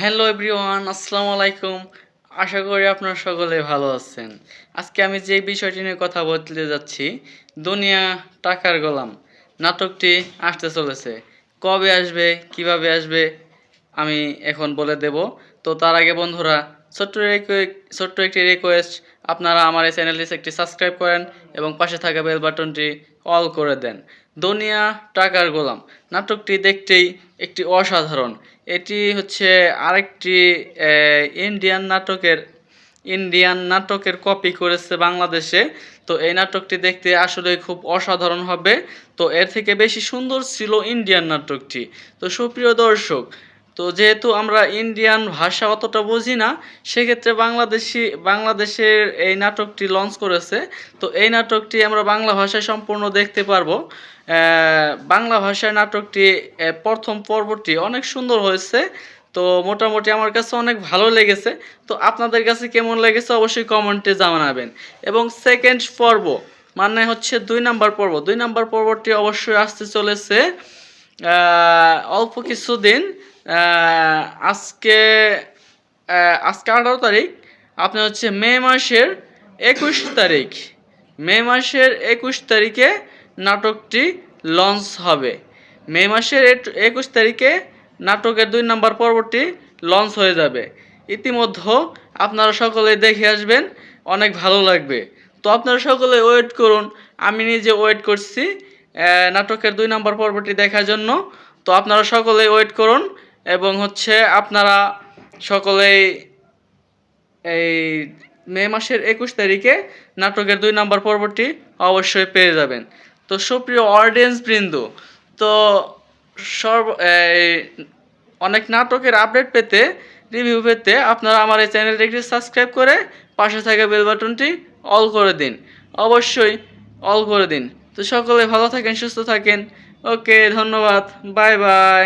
Hello everyone, আসসালামু আলাইকুম। আশা করি আপনারা সকলে ভালো আছেন। আজকে আমি যে বিষয়টি নিয়ে কথা বলতে যাচ্ছি, দুনিয়া টাকার গোলাম নাটকটি আসতে চলেছে। কবে আসবে, কিভাবে আসবে আমি এখন বলে দেব। তো তার আগে বন্ধুরা, ছোট্ট একটি রিকোয়েস্ট, আপনারা আমার এই চ্যানেলটি একটি সাবস্ক্রাইব করেন এবং পাশে থাকা বেল বাটনটি অল করে দেন। দুনিয়া টাকার গোলাম নাটকটি দেখতেই একটি অসাধারণ। এটি হচ্ছে আরেকটি ইন্ডিয়ান নাটকের কপি করেছে বাংলাদেশে। তো এই নাটকটি দেখতে আসলে খুব অসাধারণ হবে। তো এর থেকে বেশি সুন্দর ছিল ইন্ডিয়ান নাটকটি। তো সুপ্রিয় দর্শক, তো যেহেতু আমরা ইন্ডিয়ান ভাষা অতটা বুঝি না, সেক্ষেত্রে বাংলাদেশের এই নাটকটি লঞ্চ করেছে। তো এই নাটকটি আমরা বাংলা ভাষায় সম্পূর্ণ দেখতে পারবো। বাংলা ভাষায় নাটকটি প্রথম পর্বটি অনেক সুন্দর হয়েছে। তো মোটামুটি আমার কাছে অনেক ভালো লেগেছে। তো আপনাদের কাছে কেমন লেগেছে অবশ্যই কমেন্টে জানাবেন। এবং সেকেন্ড পর্ব মানে হচ্ছে 2 নম্বর পর্বটি অবশ্যই আসতে চলেছে অল্প কিছুদিন। আজকে আজকে 18 তারিখ, আপনি হচ্ছে মে মাসের 21 তারিখে নাটকটি লঞ্চ হবে। মে মাসের 21 তারিখে নাটকের 2 নম্বর পর্বটি লঞ্চ হয়ে যাবে। ইতিমধ্যে আপনারা সকলে দেখে আসবেন, অনেক ভালো লাগবে। তো আপনারা সকলে ওয়েট করুন, আমি নিজে ওয়েট করছি নাটকের 2 নম্বর পর্বটি দেখার জন্য। তো আপনারা সকলে ওয়েট করুন এবং হচ্ছে আপনারা সকলেই এই মে মাসের 21 তারিখে নাটকের 2 নম্বর পর্বটি অবশ্যই পেয়ে যাবেন। তো সুপ্রিয় অডিয়েন্স বৃন্দ, তো সর্ব অনেক নাটকের আপডেট পেতে, রিভিউ পেতে আপনারা আমার এই চ্যানেলটি সাবস্ক্রাইব করে পাশে থাকা বেল বাটনটি অল করে দিন, অবশ্যই অল করে দিন। তো সকলে ভালো থাকেন, সুস্থ থাকেন। ওকে, ধন্যবাদ, বাই বাই।